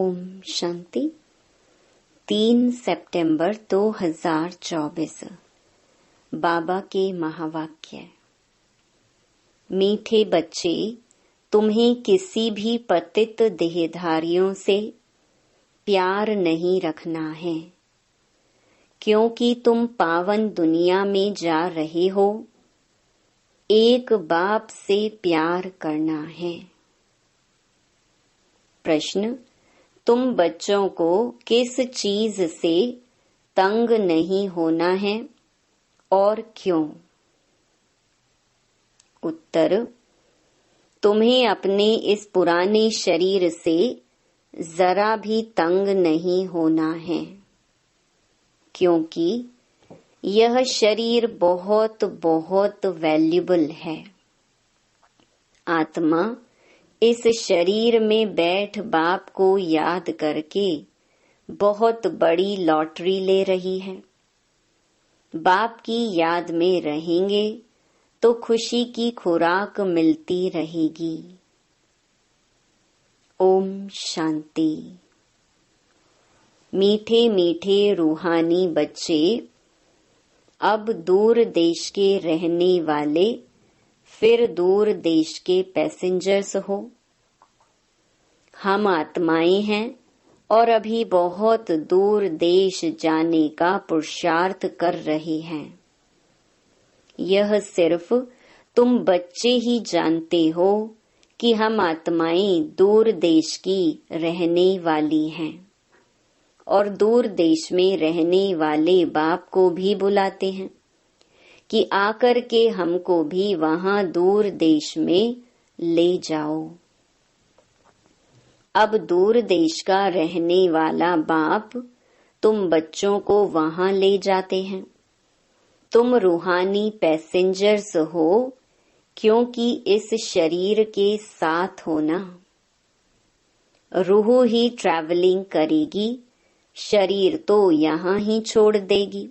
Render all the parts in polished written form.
ओम शांति। 3 सितंबर 2024 बाबा के महावाक्य। मीठे बच्चे, तुम्हें किसी भी पतित देहधारियों से प्यार नहीं रखना है, क्योंकि तुम पावन दुनिया में जा रहे हो। एक बाप से प्यार करना है। प्रश्न, तुम बच्चों को किस चीज से तंग नहीं होना है और क्यों? उत्तर, तुम्हें अपने इस पुराने शरीर से जरा भी तंग नहीं होना है, क्योंकि यह शरीर बहुत बहुत वैल्यूबल है। आत्मा इस शरीर में बैठ बाप को याद करके बहुत बड़ी लॉटरी ले रही है। बाप की याद में रहेंगे तो खुशी की खुराक मिलती रहेगी। ओम शांति। मीठे मीठे रूहानी बच्चे, अब दूर देश के रहने वाले फिर दूर देश के पैसेंजर्स हो। हम आत्माएं हैं और अभी बहुत दूर देश जाने का पुरुषार्थ कर रहे हैं। यह सिर्फ तुम बच्चे ही जानते हो कि हम आत्माएं दूर देश की रहने वाली हैं और दूर देश में रहने वाले बाप को भी बुलाते हैं कि आकर के हमको भी वहां दूर देश में ले जाओ। अब दूर देश का रहने वाला बाप तुम बच्चों को वहां ले जाते हैं। तुम रूहानी पैसेंजर्स हो, क्योंकि इस शरीर के साथ हो ना। रूह ही ट्रैवलिंग करेगी, शरीर तो यहाँ ही छोड़ देगी।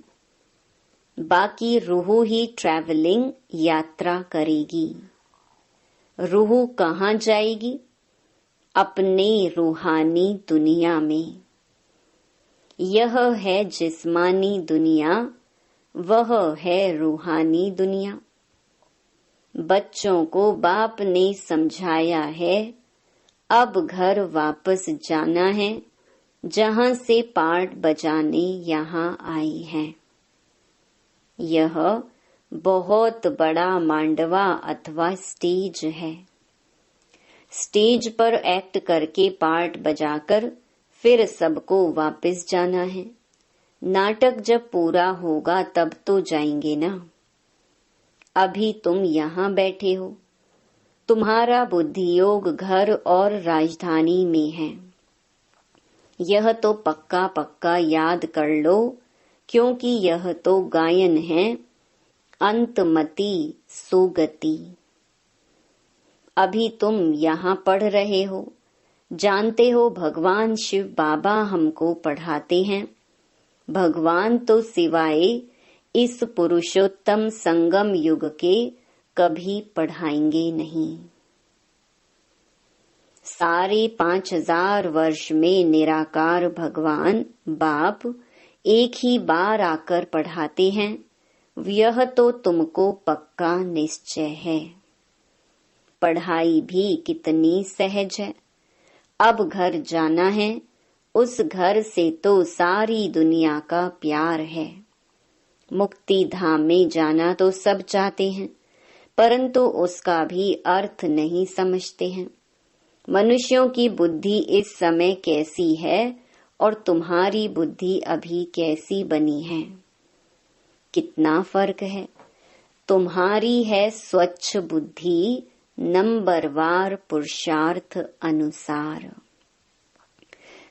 बाकी रूह ही ट्रैवलिंग यात्रा करेगी। रूह कहाँ जाएगी? अपने रूहानी दुनिया में। यह है जिस्मानी दुनिया, वह है रूहानी दुनिया। बच्चों को बाप ने समझाया है, अब घर वापस जाना है, जहाँ से पार्ट बजाने यहाँ आई हैं। यह बहुत बड़ा मांडवा अथवा स्टेज है। स्टेज पर एक्ट करके पार्ट बजाकर फिर सबको वापस जाना है। नाटक जब पूरा होगा तब तो जाएंगे ना। अभी तुम यहाँ बैठे हो, तुम्हारा बुद्धि योग घर और राजधानी में है। यह तो पक्का पक्का याद कर लो, क्योंकि यह तो गायन है, अंतमति सुगति। अभी तुम यहाँ पढ़ रहे हो, जानते हो भगवान शिव बाबा हमको पढ़ाते हैं। भगवान तो सिवाय इस पुरुषोत्तम संगम युग के कभी पढ़ाएंगे नहीं। सारे 5000 वर्ष में निराकार भगवान बाप एक ही बार आकर पढ़ाते हैं। यह तो तुमको पक्का निश्चय है। पढ़ाई भी कितनी सहज है। अब घर जाना है, उस घर से तो सारी दुनिया का प्यार है। मुक्ति धाम में जाना तो सब चाहते हैं, परंतु उसका भी अर्थ नहीं समझते हैं। मनुष्यों की बुद्धि इस समय कैसी है और तुम्हारी बुद्धि अभी कैसी बनी है? कितना फर्क है। तुम्हारी है स्वच्छ बुद्धि, नंबरवार पुरुषार्थ अनुसार।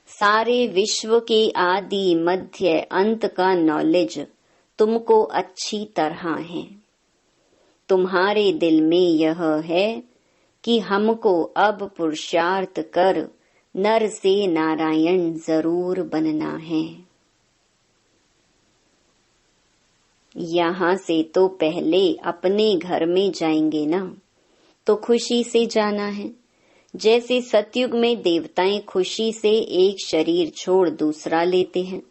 सारे विश्व के आदि मध्य अंत का नॉलेज तुमको अच्छी तरह है। तुम्हारे दिल में यह है कि हमको अब पुरुषार्थ कर नर से नारायण जरूर बनना है। यहाँ से तो पहले अपने घर में जाएंगे ना, तो खुशी से जाना है। जैसे सतयुग में देवताएं खुशी से एक शरीर छोड़ दूसरा लेते हैं,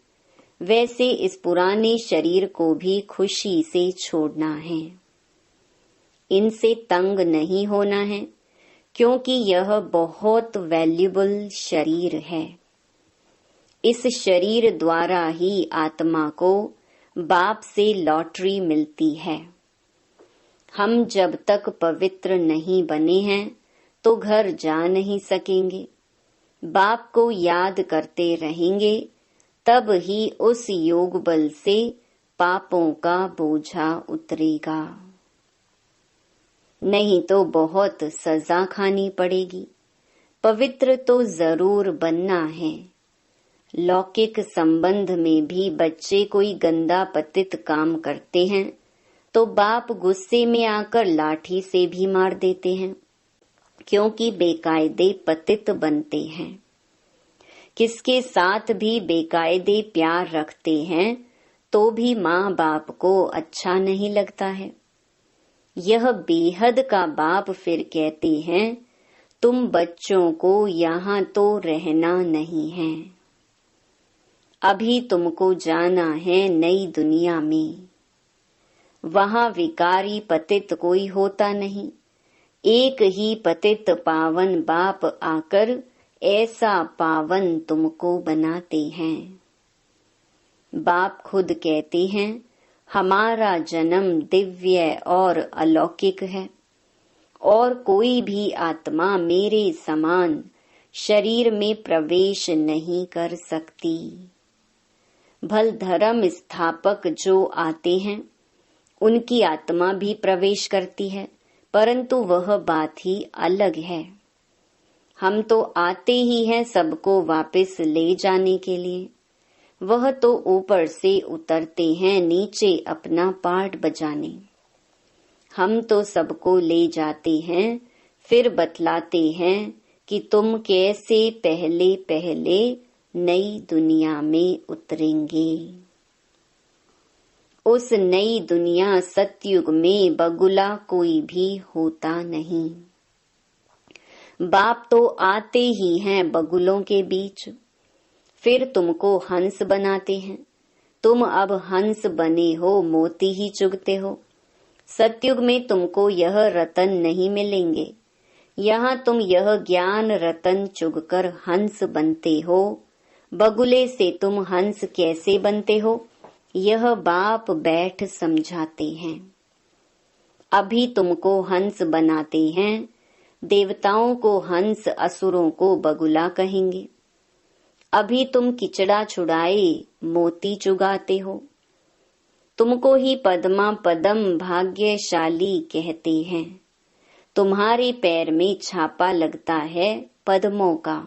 वैसे इस पुराने शरीर को भी खुशी से छोड़ना है। इनसे तंग नहीं होना है, क्योंकि यह बहुत वैल्यूबल शरीर है। इस शरीर द्वारा ही आत्मा को बाप से लॉटरी मिलती है। हम जब तक पवित्र नहीं बने हैं तो घर जा नहीं सकेंगे। बाप को याद करते रहेंगे, तब ही उस योग बल से पापों का बोझा उतरेगा, नहीं तो बहुत सजा खानी पड़ेगी। पवित्र तो जरूर बनना है। लौकिक संबंध में भी बच्चे कोई गंदा पतित काम करते हैं तो बाप गुस्से में आकर लाठी से भी मार देते हैं, क्योंकि बेकायदे पतित बनते हैं। किसके साथ भी बेकायदे प्यार रखते हैं तो भी माँ बाप को अच्छा नहीं लगता है। यह बेहद का बाप फिर कहते हैं, तुम बच्चों को यहाँ तो रहना नहीं है, अभी तुमको जाना है नई दुनिया में। वहाँ विकारी पतित कोई होता नहीं, एक ही पतित पावन बाप आकर ऐसा पावन तुमको बनाते हैं। बाप खुद कहते हैं, हमारा जन्म दिव्य और अलौकिक है, और कोई भी आत्मा मेरे समान शरीर में प्रवेश नहीं कर सकती। भल धर्म स्थापक जो आते हैं उनकी आत्मा भी प्रवेश करती है, परंतु वह बात ही अलग है। हम तो आते ही हैं सबको वापस ले जाने के लिए, वह तो ऊपर से उतरते हैं नीचे अपना पार्ट बजाने। हम तो सबको ले जाते हैं, फिर बतलाते हैं कि तुम कैसे पहले पहले नई दुनिया में उतरेंगे। उस नई दुनिया सतयुग में बगुला कोई भी होता नहीं। बाप तो आते ही हैं बगुलों के बीच, फिर तुमको हंस बनाते हैं। तुम अब हंस बने हो, मोती ही चुगते हो। सतयुग में तुमको यह रतन नहीं मिलेंगे। यहाँ तुम यह ज्ञान रतन चुगकर हंस बनते हो। बगुले से तुम हंस कैसे बनते हो, यह बाप बैठ समझाते हैं। अभी तुमको हंस बनाते हैं। देवताओं को हंस, असुरों को बगुला कहेंगे। अभी तुम किचड़ा छुड़ाए मोती चुगाते हो। तुमको ही पद्मा पदम भाग्यशाली कहते हैं। तुम्हारे पैर में छापा लगता है पद्मों का।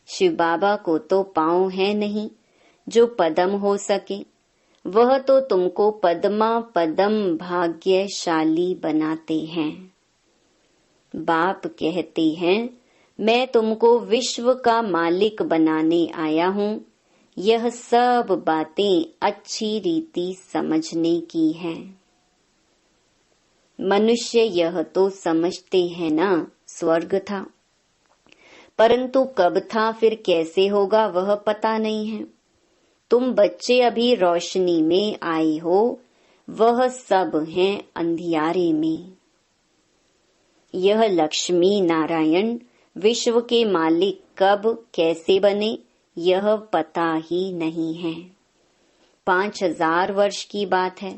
शिव बाबा को तो पांव है नहीं जो पदम हो सके, वह तो तुमको पद्मा पदम भाग्यशाली बनाते हैं। बाप कहते हैं, मैं तुमको विश्व का मालिक बनाने आया हूँ। यह सब बातें अच्छी रीति समझने की हैं। मनुष्य यह तो समझते हैं ना स्वर्ग था, परंतु कब था फिर कैसे होगा वह पता नहीं है। तुम बच्चे अभी रोशनी में आए हो, वह सब हैं अंधियारे में। यह लक्ष्मी नारायण विश्व के मालिक कब कैसे बने यह पता ही नहीं है। 5000 वर्ष की बात है।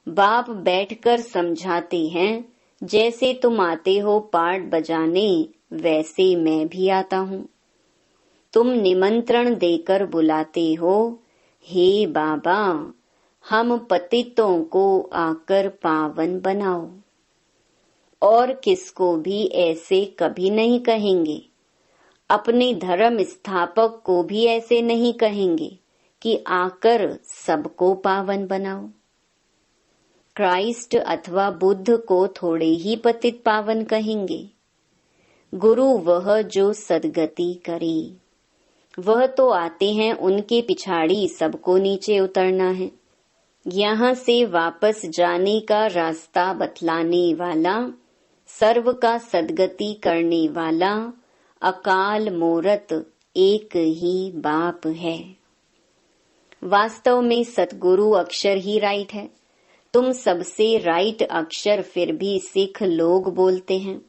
बाप बैठकर समझाते हैं, जैसे तुम आते हो पार्ट बजाने, वैसे मैं भी आता हूँ। तुम निमंत्रण देकर बुलाते हो, हे बाबा हम पतितों को आकर पावन बनाओ। और किसको भी ऐसे कभी नहीं कहेंगे। अपने धर्म स्थापक को भी ऐसे नहीं कहेंगे कि आकर सबको पावन बनाओ। क्राइस्ट अथवा बुद्ध को थोड़े ही पतित पावन कहेंगे। गुरु वह जो सद्गति करे, वह तो आते हैं, उनके पिछाड़ी सबको नीचे उतरना है। यहाँ से वापस जाने का रास्ता बतलाने वाला सर्व का सद्गति करने वाला अकाल मूरत एक ही बाप है। वास्तव में सतगुरु अक्षर ही राइट है। तुम सबसे राइट अक्षर फिर भी सिख लोग बोलते हैं,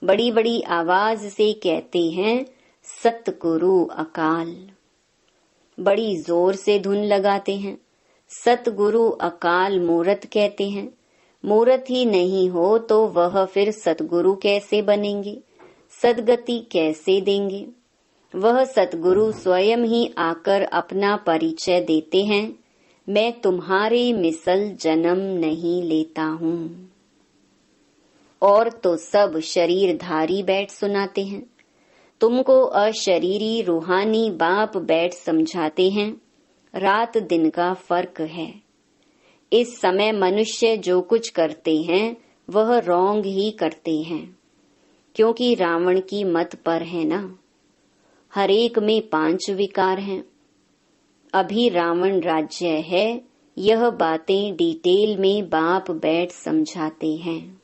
बड़ी बड़ी आवाज से कहते हैं सतगुरु अकाल, बड़ी जोर से धुन लगाते हैं। सतगुरु अकाल मूरत कहते हैं। मूरत ही नहीं हो तो वह फिर सतगुरु कैसे बनेंगे, सदगति कैसे देंगे। वह सतगुरु स्वयं ही आकर अपना परिचय देते हैं, मैं तुम्हारे मिसल जन्म नहीं लेता हूँ। और तो सब शरीरधारी बैठ सुनाते हैं, तुमको अशरीरी रूहानी बाप बैठ समझाते हैं। रात दिन का फर्क है। इस समय मनुष्य जो कुछ करते हैं वह रॉन्ग ही करते हैं, क्योंकि रावण की मत पर है ना। हर एक में 5 विकार हैं। अभी रावण राज्य है, यह बातें डिटेल में बाप बैठ समझाते हैं।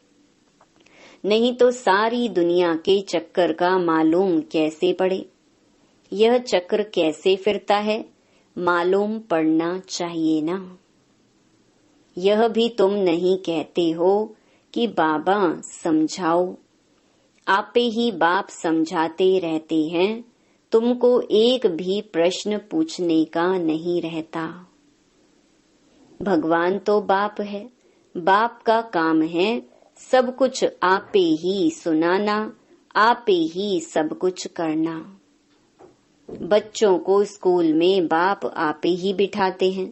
नहीं तो सारी दुनिया के चक्कर का मालूम कैसे पड़े। यह चक्र कैसे फिरता है मालूम पड़ना चाहिए ना। यह भी तुम नहीं कहते हो कि बाबा समझाओ, आपे ही बाप समझाते रहते हैं, तुमको एक भी प्रश्न पूछने का नहीं रहता। भगवान तो बाप है, बाप का काम है सब कुछ आपे ही सुनाना, आपे ही सब कुछ करना। बच्चों को स्कूल में बाप आपे ही बिठाते हैं,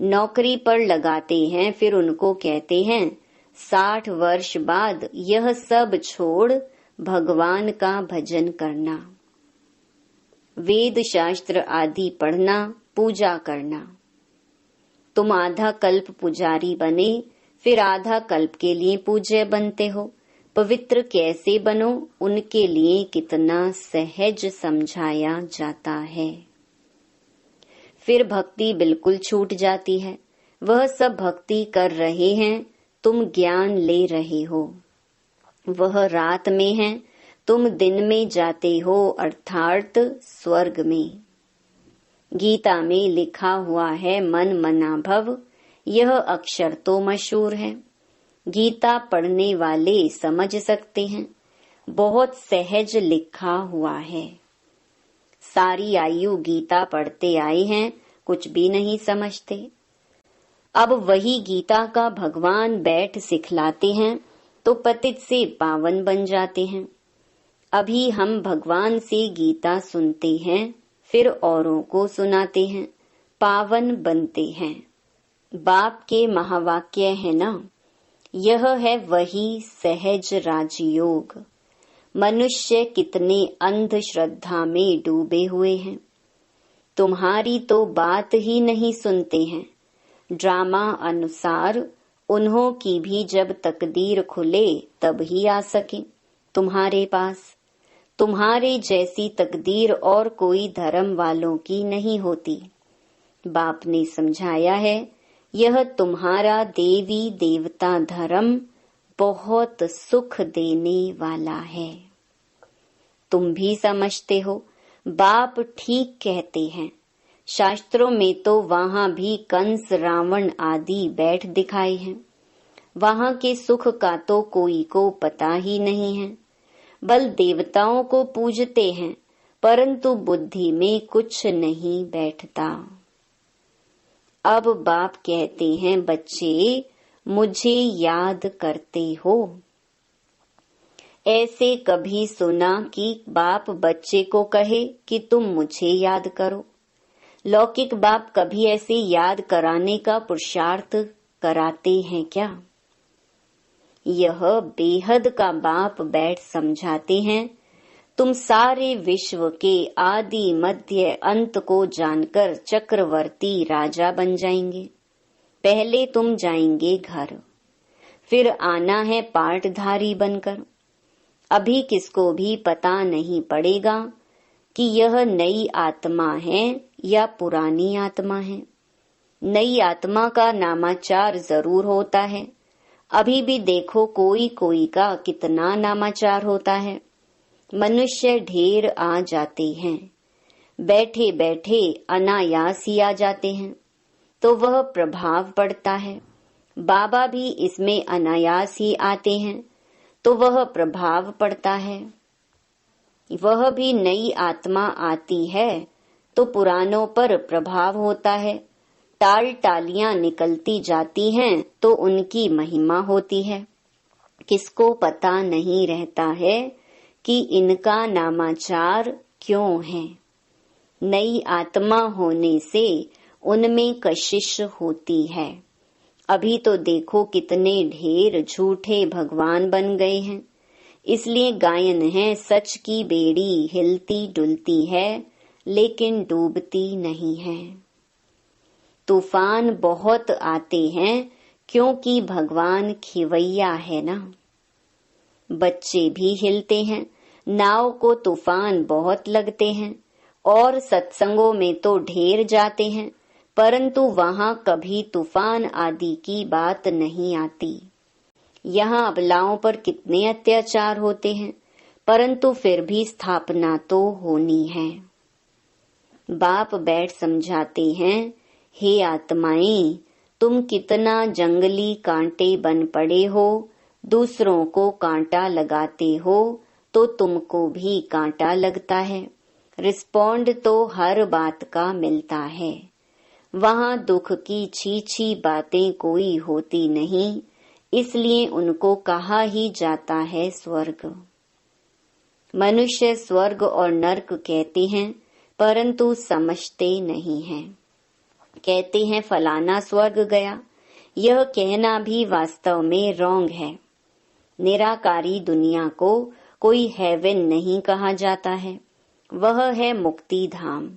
नौकरी पर लगाते हैं, फिर उनको कहते हैं 60 वर्ष बाद यह सब छोड़ भगवान का भजन करना, वेद शास्त्र आदि पढ़ना, पूजा करना। तुम आधा कल्प पुजारी बने, फिर आधा कल्प के लिए पूज्य बनते हो। पवित्र कैसे बनो उनके लिए कितना सहज समझाया जाता है। फिर भक्ति बिल्कुल छूट जाती है। वह सब भक्ति कर रहे हैं, तुम ज्ञान ले रहे हो। वह रात में है, तुम दिन में जाते हो, अर्थात स्वर्ग में। गीता में लिखा हुआ है मन मना भव, यह अक्षर तो मशहूर है। गीता पढ़ने वाले समझ सकते हैं, बहुत सहज लिखा हुआ है। सारी आयु गीता पढ़ते आए हैं, कुछ भी नहीं समझते। अब वही गीता का भगवान बैठ सिखलाते हैं तो पतित से पावन बन जाते हैं। अभी हम भगवान से गीता सुनते हैं, फिर औरों को सुनाते हैं, पावन बनते हैं। बाप के महावाक्य है ना, यह है वही सहज राजयोग। मनुष्य कितने अंधश्रद्धा में डूबे हुए हैं। तुम्हारी तो बात ही नहीं सुनते हैं। ड्रामा अनुसार उन्हों की भी जब तकदीर खुले तब ही आ सके तुम्हारे पास। तुम्हारे जैसी तकदीर और कोई धर्म वालों की नहीं होती। बाप ने समझाया है, यह तुम्हारा देवी देवता धर्म बहुत सुख देने वाला है। तुम भी समझते हो, बाप ठीक कहते हैं। शास्त्रों में तो वहाँ भी कंस रावण आदि बैठ दिखाए हैं। वहाँ के सुख का तो कोई को पता ही नहीं है। बल देवताओं को पूजते हैं, परंतु बुद्धि में कुछ नहीं बैठता। अब बाप कहते हैं, बच्चे मुझे याद करते हो। ऐसे कभी सुना कि बाप बच्चे को कहे कि तुम मुझे याद करो? लौकिक बाप कभी ऐसे याद कराने का पुरुषार्थ कराते हैं क्या? यह बेहद का बाप बैठ समझाते हैं, तुम सारे विश्व के आदि मध्य अंत को जानकर चक्रवर्ती राजा बन जाएंगे। पहले तुम जाएंगे घर, फिर आना है पाटधारी बनकर। अभी किसको भी पता नहीं पड़ेगा कि यह नई आत्मा है या पुरानी आत्मा है। नई आत्मा का नामाचार जरूर होता है, अभी भी देखो कोई कोई का कितना नामाचार होता है। मनुष्य ढेर आ जाते हैं, बैठे बैठे अनायास ही आ जाते हैं, तो वह प्रभाव पड़ता है। बाबा भी इसमें अनायास ही आते हैं, तो वह प्रभाव पड़ता है। वह भी नई आत्मा आती है तो पुरानों पर प्रभाव होता है। टाल टालियां निकलती जाती हैं तो उनकी महिमा होती है। किसको पता नहीं रहता है कि इनका नामाचार क्यों है। नई आत्मा होने से उनमें कशिश होती है। अभी तो देखो कितने ढेर झूठे भगवान बन गए हैं। इसलिए गायन है, सच की बेड़ी हिलती डुलती है लेकिन डूबती नहीं है। तूफान बहुत आते हैं क्योंकि भगवान खिवैया है ना। बच्चे भी हिलते हैं, नाव को तूफान बहुत लगते हैं और सत्संगों में तो ढेर जाते हैं, परंतु वहां कभी तूफान आदि की बात नहीं आती। यहाँ अबलाओं पर कितने अत्याचार होते हैं, परंतु फिर भी स्थापना तो होनी है। बाप बैठ समझाते हैं, हे आत्माएं, तुम कितना जंगली कांटे बन पड़े हो। दूसरों को कांटा लगाते हो तो तुमको भी कांटा लगता है। रिस्पॉन्ड तो हर बात का मिलता है। वहाँ दुख की छी बातें कोई होती नहीं, इसलिए उनको कहा ही जाता है स्वर्ग। मनुष्य स्वर्ग और नर्क कहते हैं, परंतु समझते नहीं हैं। कहते हैं फलाना स्वर्ग गया, यह कहना भी वास्तव में रॉन्ग है। निराकारी दुनिया को कोई हेवन नहीं कहा जाता है, वह है मुक्ति धाम।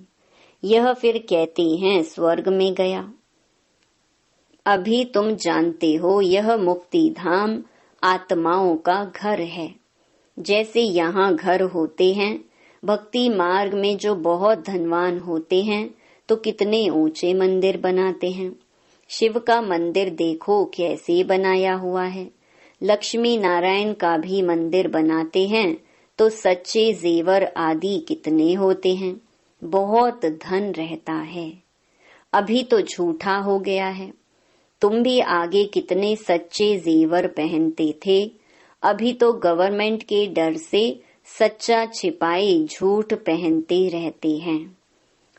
यह फिर कहते हैं स्वर्ग में गया। अभी तुम जानते हो यह मुक्ति धाम आत्माओं का घर है। जैसे यहाँ घर होते हैं, भक्ति मार्ग में जो बहुत धनवान होते हैं तो कितने ऊंचे मंदिर बनाते हैं। शिव का मंदिर देखो कैसे बनाया हुआ है। लक्ष्मी नारायण का भी मंदिर बनाते हैं तो सच्चे जेवर आदि कितने होते हैं, बहुत धन रहता है। अभी तो झूठा हो गया है। तुम भी आगे कितने सच्चे जेवर पहनते थे, अभी तो गवर्नमेंट के डर से सच्चा छिपाए झूठ पहनते रहते हैं।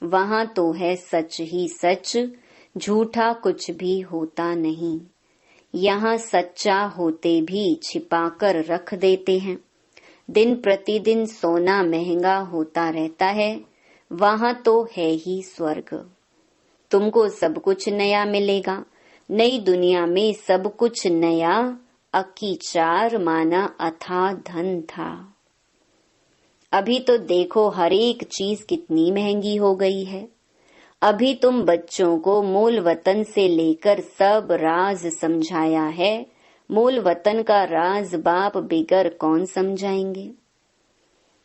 वहाँ तो है सच ही सच, झूठा कुछ भी होता नहीं। यहाँ सच्चा होते भी छिपाकर रख देते हैं। दिन प्रतिदिन सोना महंगा होता रहता है, वहाँ तो है ही स्वर्ग। तुमको सब कुछ नया मिलेगा। नई दुनिया में सब कुछ नया, अक्की चार माना अथाह धन था। अभी तो देखो हर एक चीज कितनी महंगी हो गई है। अभी तुम बच्चों को मूल वतन से लेकर सब राज समझाया है। मूल वतन का राज बाप बिगर कौन समझाएंगे।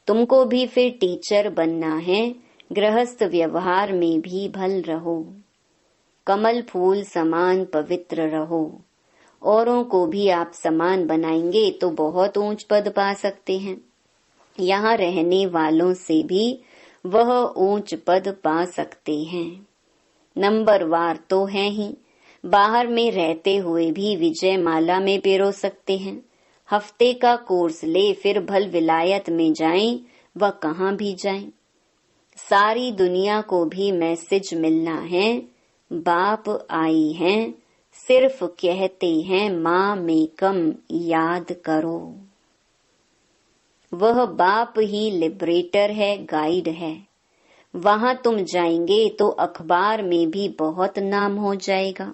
तुमको भी फिर टीचर बनना है। गृहस्थ व्यवहार में भी भल रहो, कमल फूल समान पवित्र रहो। औरों को भी आप समान बनाएंगे तो बहुत ऊंच पद पा सकते हैं। यहाँ रहने वालों से भी वह ऊंच पद पा सकते हैं। नंबरवार तो है ही, बाहर में रहते हुए भी विजय माला में पिरो सकते हैं। हफ्ते का कोर्स ले फिर भल विलायत में जाएं, वह कहाँ भी जाएं। सारी दुनिया को भी मैसेज मिलना है, बाप आई हैं, सिर्फ कहते हैं माँ में कम याद करो। वह बाप ही लिबरेटर है, गाइड है। वहाँ तुम जाएंगे तो अखबार में भी बहुत नाम हो जाएगा।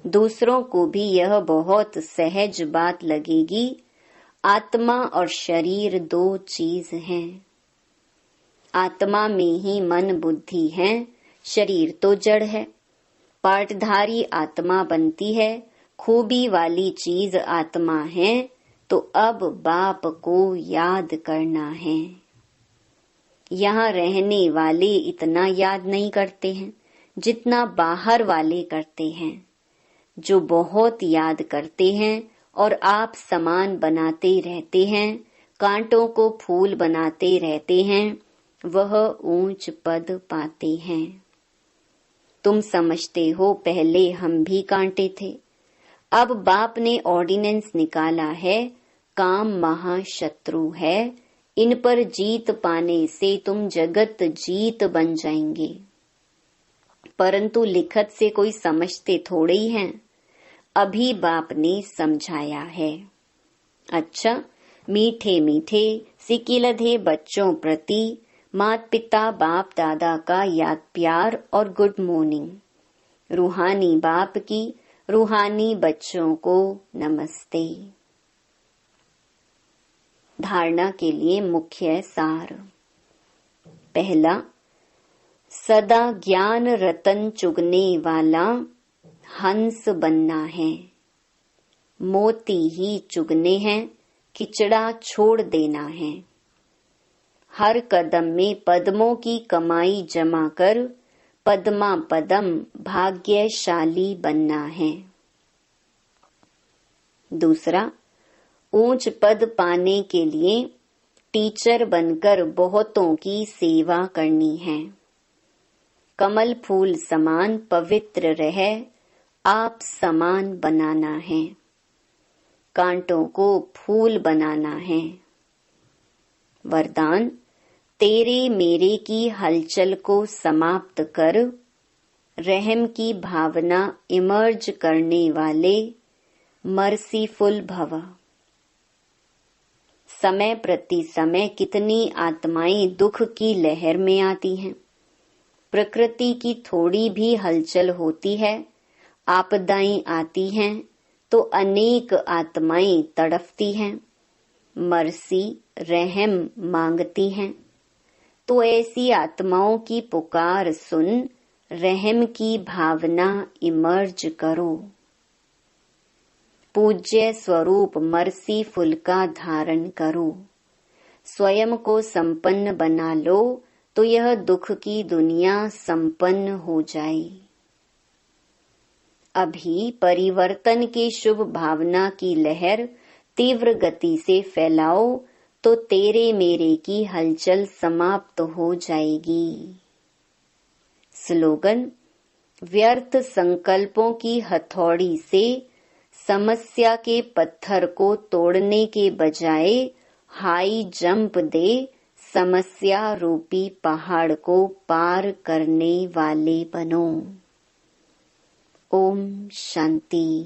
दूसरों को भी यह बहुत सहज बात लगेगी। आत्मा और शरीर दो चीज हैं। आत्मा में ही मन बुद्धि है, शरीर तो जड़ है। पाठधारी आत्मा बनती है, खूबी वाली चीज आत्मा है। तो अब बाप को याद करना है। यहाँ रहने वाले इतना याद नहीं करते हैं जितना बाहर वाले करते हैं। जो बहुत याद करते हैं और आप समान बनाते रहते हैं, कांटों को फूल बनाते रहते हैं, वह ऊंच पद पाते हैं। तुम समझते हो पहले हम भी कांटे थे। अब बाप ने ऑर्डिनेंस निकाला है, काम महाशत्रु है, इन पर जीत पाने से तुम जगत जीत बन जाएंगे। परंतु लिखत से कोई समझते थोड़े ही हैं। अभी बाप ने समझाया है। अच्छा, मीठे मीठे सिकिलधे बच्चों प्रति माता पिता बाप दादा का याद प्यार और गुड मॉर्निंग। रूहानी बाप की रूहानी बच्चों को नमस्ते। धारणा के लिए मुख्य सार। पहला, सदा ज्ञान रतन चुगने वाला हंस बनना है। मोती ही चुगने हैं, खिचड़ा छोड़ देना है। हर कदम में पद्मों की कमाई जमा कर पद्मा पदम भाग्यशाली बनना है। दूसरा, ऊंच पद पाने के लिए टीचर बनकर बहुतों की सेवा करनी है। कमल फूल समान पवित्र रहे, आप समान बनाना है। कांटों को फूल बनाना है। वरदान, तेरे मेरे की हलचल को समाप्त कर रहम की भावना इमर्ज करने वाले मर्सीफुल भव। समय प्रति समय कितनी आत्माएं दुख की लहर में आती हैं। प्रकृति की थोड़ी भी हलचल होती है, आपदाएं आती हैं तो अनेक आत्माएं तड़फती हैं, मर्सी रहम मांगती हैं। तो ऐसी आत्माओं की पुकार सुन रहम की भावना इमर्ज करो। पूज्य स्वरूप मर्सीफुल का धारण करो। स्वयं को संपन्न बना लो तो यह दुख की दुनिया संपन्न हो जाए। अभी परिवर्तन की शुभ भावना की लहर तीव्र गति से फैलाओ तो तेरे मेरे की हलचल समाप्त हो जाएगी। स्लोगन, व्यर्थ संकल्पों की हथौड़ी से समस्या के पत्थर को तोड़ने के बजाय हाई जंप दे समस्या रूपी पहाड़ को पार करने वाले बनो। ओम शांति।